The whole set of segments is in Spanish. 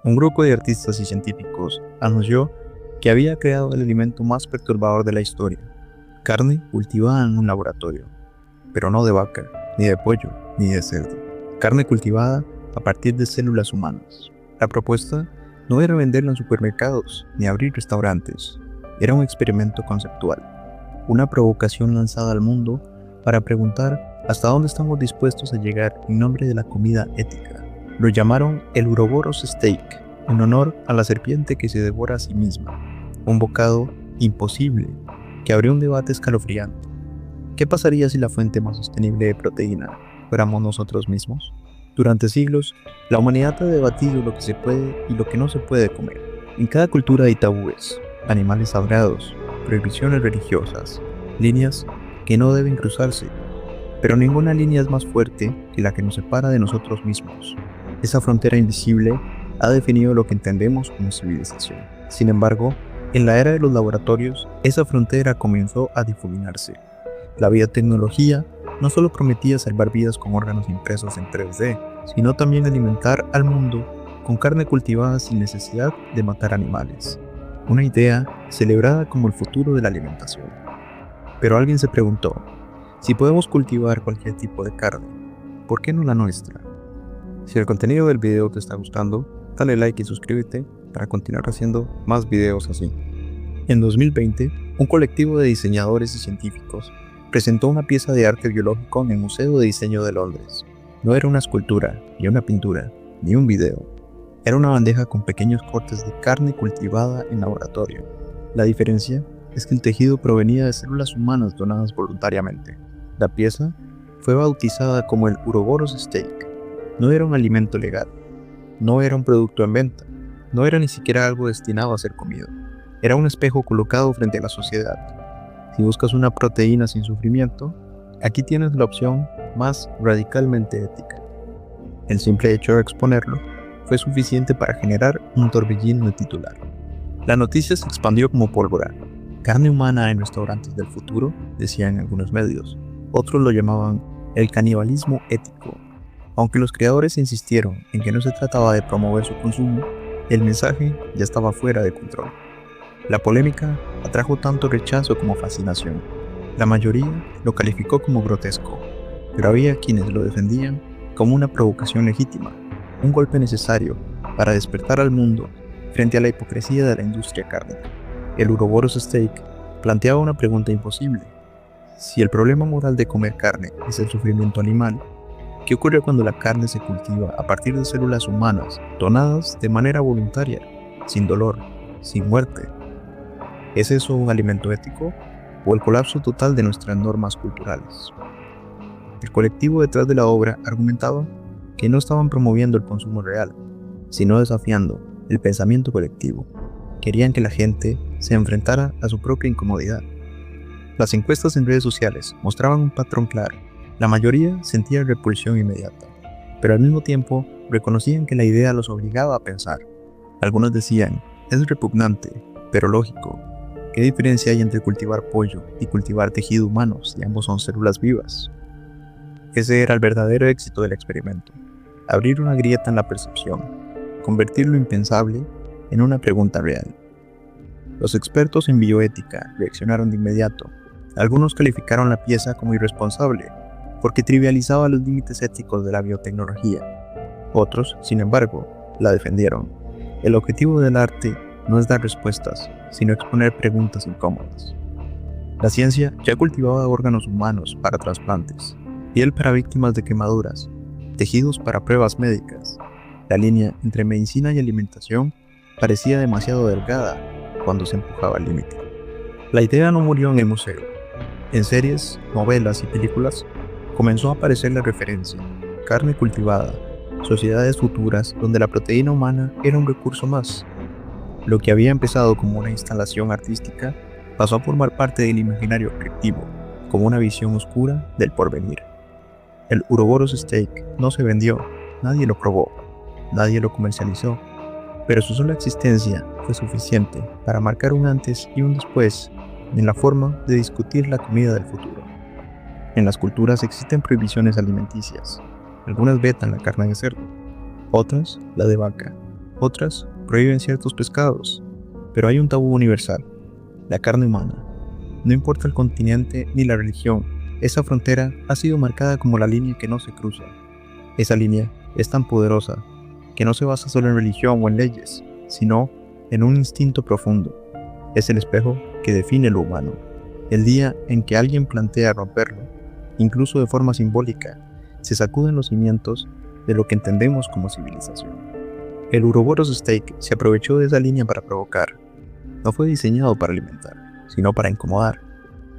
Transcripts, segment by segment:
Un grupo de artistas y científicos anunció que había creado el alimento más perturbador de la historia: carne cultivada en un laboratorio, pero no de vaca, ni de pollo, ni de cerdo. Carne cultivada a partir de células humanas. La propuesta no era venderla en supermercados, ni abrir restaurantes. Era un experimento conceptual, una provocación lanzada al mundo para preguntar hasta dónde estamos dispuestos a llegar en nombre de la comida ética. Lo llamaron el Uroboros Steak, en honor a la serpiente que se devora a sí misma. Un bocado imposible que abrió un debate escalofriante. ¿Qué pasaría si la fuente más sostenible de proteína fuéramos nosotros mismos? Durante siglos, la humanidad ha debatido lo que se puede y lo que no se puede comer. En cada cultura hay tabúes, animales sagrados, prohibiciones religiosas, líneas que no deben cruzarse, pero ninguna línea es más fuerte que la que nos separa de nosotros mismos. Esa frontera invisible ha definido lo que entendemos como civilización. Sin embargo, en la era de los laboratorios, esa frontera comenzó a difuminarse. La biotecnología no solo prometía salvar vidas con órganos impresos en 3D, sino también alimentar al mundo con carne cultivada sin necesidad de matar animales. Una idea celebrada como el futuro de la alimentación. Pero alguien se preguntó: si podemos cultivar cualquier tipo de carne, ¿por qué no la nuestra? Si el contenido del video te está gustando, dale like y suscríbete para continuar haciendo más videos así. En 2020, un colectivo de diseñadores y científicos presentó una pieza de arte biológico en el Museo de Diseño de Londres. No era una escultura, ni una pintura, ni un video. Era una bandeja con pequeños cortes de carne cultivada en laboratorio. La diferencia es que el tejido provenía de células humanas donadas voluntariamente. La pieza fue bautizada como el Uroboros Steak. No era un alimento legal, no era un producto en venta, no era ni siquiera algo destinado a ser comido. Era un espejo colocado frente a la sociedad. Si buscas una proteína sin sufrimiento, aquí tienes la opción más radicalmente ética. El simple hecho de exponerlo fue suficiente para generar un torbellino de titular. La noticia se expandió como pólvora. Carne humana en restaurantes del futuro, decían algunos medios. Otros lo llamaban el canibalismo ético. Aunque los creadores insistieron en que no se trataba de promover su consumo, el mensaje ya estaba fuera de control. La polémica atrajo tanto rechazo como fascinación. La mayoría lo calificó como grotesco, pero había quienes lo defendían como una provocación legítima, un golpe necesario para despertar al mundo frente a la hipocresía de la industria cárnica. El Uroboros Steak planteaba una pregunta imposible. Si el problema moral de comer carne es el sufrimiento animal, ¿qué ocurre cuando la carne se cultiva a partir de células humanas donadas de manera voluntaria, sin dolor, sin muerte? ¿Es eso un alimento ético o el colapso total de nuestras normas culturales? El colectivo detrás de la obra argumentaba que no estaban promoviendo el consumo real, sino desafiando el pensamiento colectivo. Querían que la gente se enfrentara a su propia incomodidad. Las encuestas en redes sociales mostraban un patrón claro. La mayoría sentía repulsión inmediata, pero al mismo tiempo reconocían que la idea los obligaba a pensar. Algunos decían: es repugnante, pero lógico. ¿Qué diferencia hay entre cultivar pollo y cultivar tejido humano si ambos son células vivas? Ese era el verdadero éxito del experimento: abrir una grieta en la percepción, convertir lo impensable en una pregunta real. Los expertos en bioética reaccionaron de inmediato. Algunos calificaron la pieza como irresponsable, porque trivializaba los límites éticos de la biotecnología. Otros, sin embargo, la defendieron. El objetivo del arte no es dar respuestas, sino exponer preguntas incómodas. La ciencia ya cultivaba órganos humanos para trasplantes, piel para víctimas de quemaduras, tejidos para pruebas médicas. La línea entre medicina y alimentación parecía demasiado delgada cuando se empujaba al límite. La idea no murió en el museo. En series, novelas y películas comenzó a aparecer la referencia: carne cultivada, sociedades futuras donde la proteína humana era un recurso más. Lo que había empezado como una instalación artística pasó a formar parte del imaginario colectivo, como una visión oscura del porvenir. El Uroboros Steak no se vendió, nadie lo probó, nadie lo comercializó, pero su sola existencia fue suficiente para marcar un antes y un después en la forma de discutir la comida del futuro. En las culturas existen prohibiciones alimenticias. Algunas vetan la carne de cerdo, otras la de vaca, Otras prohíben ciertos pescados, pero hay un tabú universal: la carne humana. No importa el continente ni la religión, esa frontera ha sido marcada como la línea que no se cruza. Esa línea es tan poderosa que no se basa solo en religión o en leyes, sino en un instinto profundo. Es el espejo que define lo humano. El día en que alguien plantea romperlo, incluso de forma simbólica, se sacuden los cimientos de lo que entendemos como civilización. El Uroboros Steak se aprovechó de esa línea para provocar. No fue diseñado para alimentar, sino para incomodar.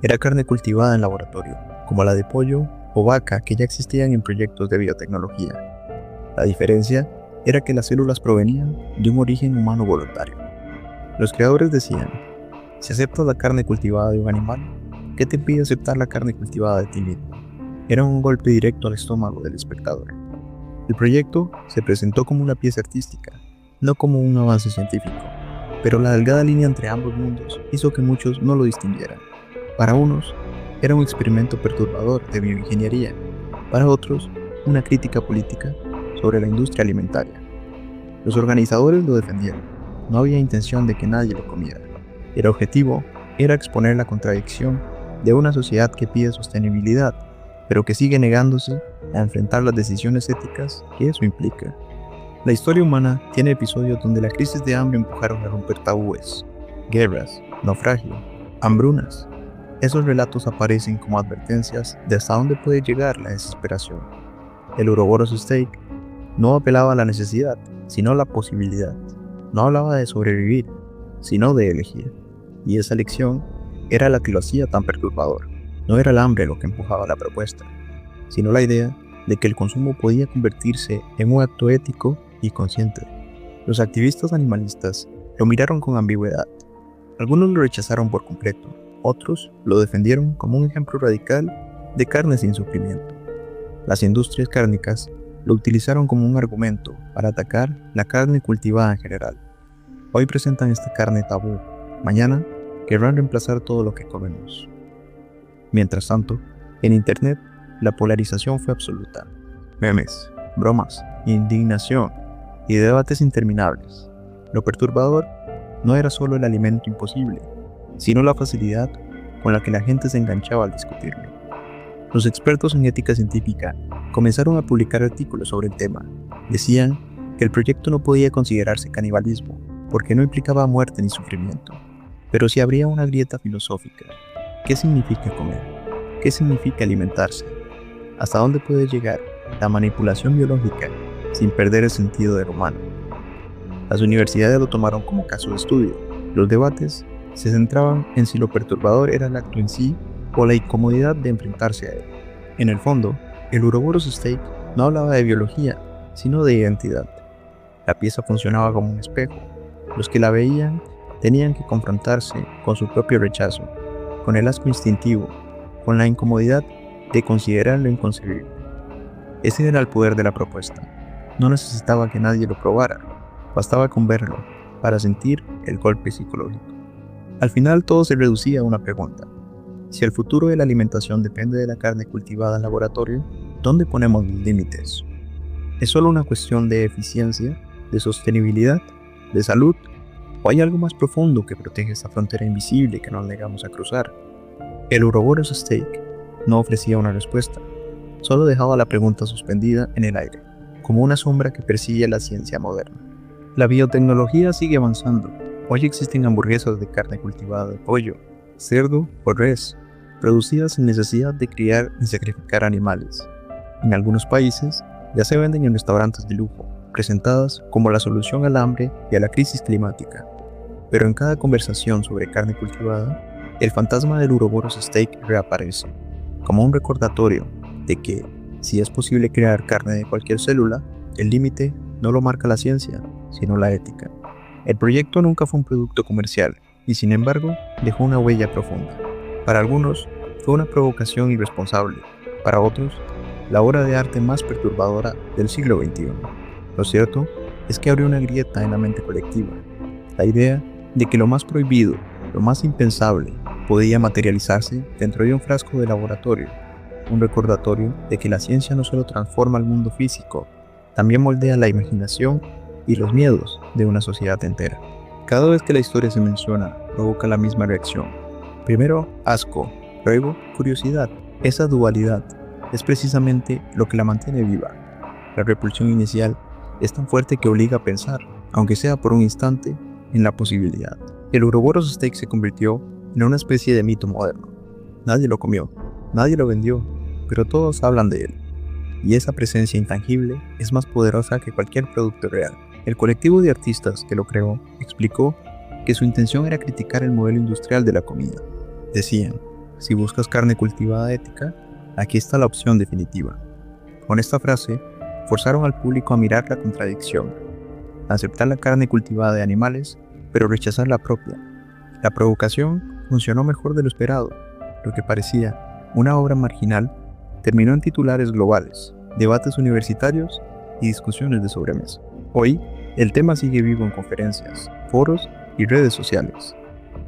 Era carne cultivada en laboratorio, como la de pollo o vaca que ya existían en proyectos de biotecnología. La diferencia era que las células provenían de un origen humano voluntario. Los creadores decían: si aceptas la carne cultivada de un animal, ¿qué te impide aceptar la carne cultivada de ti mismo? Era un golpe directo al estómago del espectador. El proyecto se presentó como una pieza artística, no como un avance científico, pero la delgada línea entre ambos mundos hizo que muchos no lo distinguieran. Para unos, era un experimento perturbador de bioingeniería; para otros, una crítica política sobre la industria alimentaria. Los organizadores lo defendieron. No había intención de que nadie lo comiera. El objetivo era exponer la contradicción de una sociedad que pide sostenibilidad, pero que sigue negándose a enfrentar las decisiones éticas que eso implica. La historia humana tiene episodios donde la crisis de hambre empujaron a romper tabúes: guerras, naufragio, hambrunas. Esos relatos aparecen como advertencias de hasta dónde puede llegar la desesperación. El Uroboros Steak no apelaba a la necesidad, sino a la posibilidad. No hablaba de sobrevivir, sino de elegir. Y esa elección era la que lo hacía tan perturbador. No era el hambre lo que empujaba la propuesta, sino la idea de que el consumo podía convertirse en un acto ético y consciente. Los activistas animalistas lo miraron con ambigüedad. Algunos lo rechazaron por completo, otros lo defendieron como un ejemplo radical de carne sin sufrimiento. Las industrias cárnicas lo utilizaron como un argumento para atacar la carne cultivada en general. Hoy presentan esta carne tabú, mañana querrán reemplazar todo lo que comemos. Mientras tanto, en Internet, la polarización fue absoluta. Memes, bromas, indignación y debates interminables. Lo perturbador no era solo el alimento imposible, sino la facilidad con la que la gente se enganchaba al discutirlo. Los expertos en ética científica comenzaron a publicar artículos sobre el tema. Decían que el proyecto no podía considerarse canibalismo, porque no implicaba muerte ni sufrimiento. Pero sí habría una grieta filosófica. ¿Qué significa comer? ¿Qué significa alimentarse? ¿Hasta dónde puede llegar la manipulación biológica sin perder el sentido de lo humano? Las universidades lo tomaron como caso de estudio. Los debates se centraban en si lo perturbador era el acto en sí o la incomodidad de enfrentarse a él. En el fondo, el Uroboros Steak no hablaba de biología, sino de identidad. La pieza funcionaba como un espejo. Los que la veían tenían que confrontarse con su propio rechazo, con el asco instintivo, con la incomodidad de considerar lo inconcebible. Ese era el poder de la propuesta. No necesitaba que nadie lo probara, bastaba con verlo para sentir el golpe psicológico. Al final todo se reducía a una pregunta: si el futuro de la alimentación depende de la carne cultivada en laboratorio, ¿dónde ponemos los límites? ¿Es solo una cuestión de eficiencia, de sostenibilidad, de salud? ¿O hay algo más profundo que protege esta frontera invisible que nos negamos a cruzar? El Uroboros Steak no ofrecía una respuesta, solo dejaba la pregunta suspendida en el aire, como una sombra que persigue la ciencia moderna. La biotecnología sigue avanzando. Hoy existen hamburguesas de carne cultivada de pollo, cerdo o res, producidas sin necesidad de criar ni sacrificar animales. En algunos países ya se venden en restaurantes de lujo, presentadas como la solución al hambre y a la crisis climática. Pero en cada conversación sobre carne cultivada, el fantasma del Uroboros Steak reaparece, como un recordatorio de que, si es posible crear carne de cualquier célula, el límite no lo marca la ciencia, sino la ética. El proyecto nunca fue un producto comercial, y sin embargo, dejó una huella profunda. Para algunos, fue una provocación irresponsable; para otros, la obra de arte más perturbadora del siglo XXI. Lo cierto es que abrió una grieta en la mente colectiva. La idea de que lo más prohibido, lo más impensable, podía materializarse dentro de un frasco de laboratorio. Un recordatorio de que la ciencia no solo transforma el mundo físico, también moldea la imaginación y los miedos de una sociedad entera. Cada vez que la historia se menciona, provoca la misma reacción. Primero, asco, luego, curiosidad. Esa dualidad es precisamente lo que la mantiene viva. La repulsión inicial es tan fuerte que obliga a pensar, aunque sea por un instante, en la posibilidad. El Ouroboros Steak se convirtió en una especie de mito moderno. Nadie lo comió, nadie lo vendió, pero todos hablan de él. Y esa presencia intangible es más poderosa que cualquier producto real. El colectivo de artistas que lo creó explicó que su intención era criticar el modelo industrial de la comida. Decían, si buscas carne cultivada ética, aquí está la opción definitiva. Con esta frase, forzaron al público a mirar la contradicción, aceptar la carne cultivada de animales, pero rechazar la propia. La provocación funcionó mejor de lo esperado. Lo que parecía una obra marginal terminó en titulares globales, debates universitarios y discusiones de sobremesa. Hoy, el tema sigue vivo en conferencias, foros y redes sociales.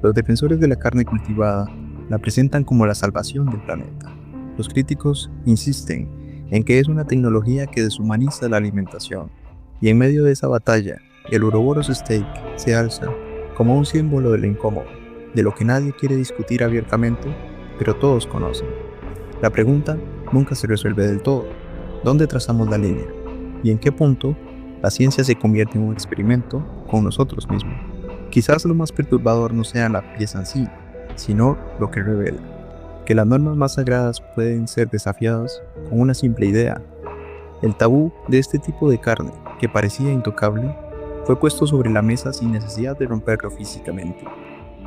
Los defensores de la carne cultivada la presentan como la salvación del planeta. Los críticos insisten en que es una tecnología que deshumaniza la alimentación, y en medio de esa batalla, el Ouroboros Steak se alza como un símbolo de lo incómodo, de lo que nadie quiere discutir abiertamente, pero todos conocen. La pregunta nunca se resuelve del todo. ¿Dónde trazamos la línea? ¿Y en qué punto la ciencia se convierte en un experimento con nosotros mismos? Quizás lo más perturbador no sea la pieza en sí, sino lo que revela. Que las normas más sagradas pueden ser desafiadas con una simple idea. El tabú de este tipo de carne, que parecía intocable, fue puesto sobre la mesa sin necesidad de romperlo físicamente.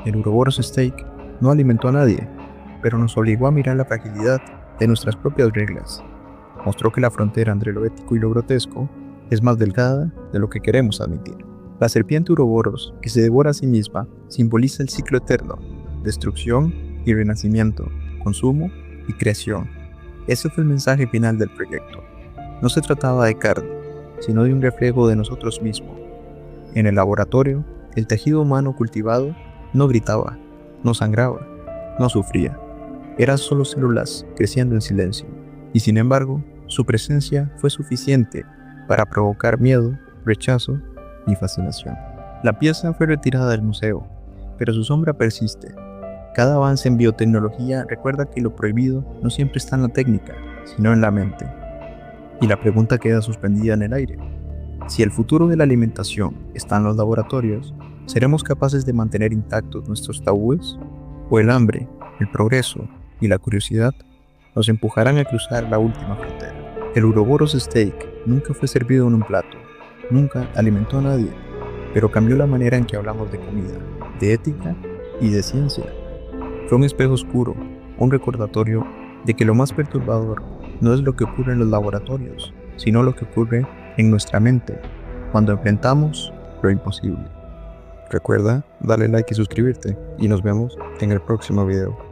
El Ouroboros Steak no alimentó a nadie, pero nos obligó a mirar la fragilidad de nuestras propias reglas. Mostró que la frontera entre lo ético y lo grotesco es más delgada de lo que queremos admitir. La serpiente Ouroboros, que se devora a sí misma, simboliza el ciclo eterno, destrucción y renacimiento, consumo y creación. Ese fue el mensaje final del proyecto. No se trataba de carne, sino de un reflejo de nosotros mismos. En el laboratorio, el tejido humano cultivado no gritaba, no sangraba, no sufría. Eran solo células creciendo en silencio, y sin embargo, su presencia fue suficiente para provocar miedo, rechazo y fascinación. La pieza fue retirada del museo, pero su sombra persiste. Cada avance en biotecnología recuerda que lo prohibido no siempre está en la técnica, sino en la mente. Y la pregunta queda suspendida en el aire. Si el futuro de la alimentación está en los laboratorios, ¿seremos capaces de mantener intactos nuestros tabúes? ¿O el hambre, el progreso y la curiosidad nos empujarán a cruzar la última frontera? El Ouroboros Steak nunca fue servido en un plato, nunca alimentó a nadie, pero cambió la manera en que hablamos de comida, de ética y de ciencia. Fue un espejo oscuro, un recordatorio de que lo más perturbador no es lo que ocurre en los laboratorios, sino lo que ocurre en nuestra mente cuando enfrentamos lo imposible. Recuerda darle like y suscribirte, y nos vemos en el próximo video.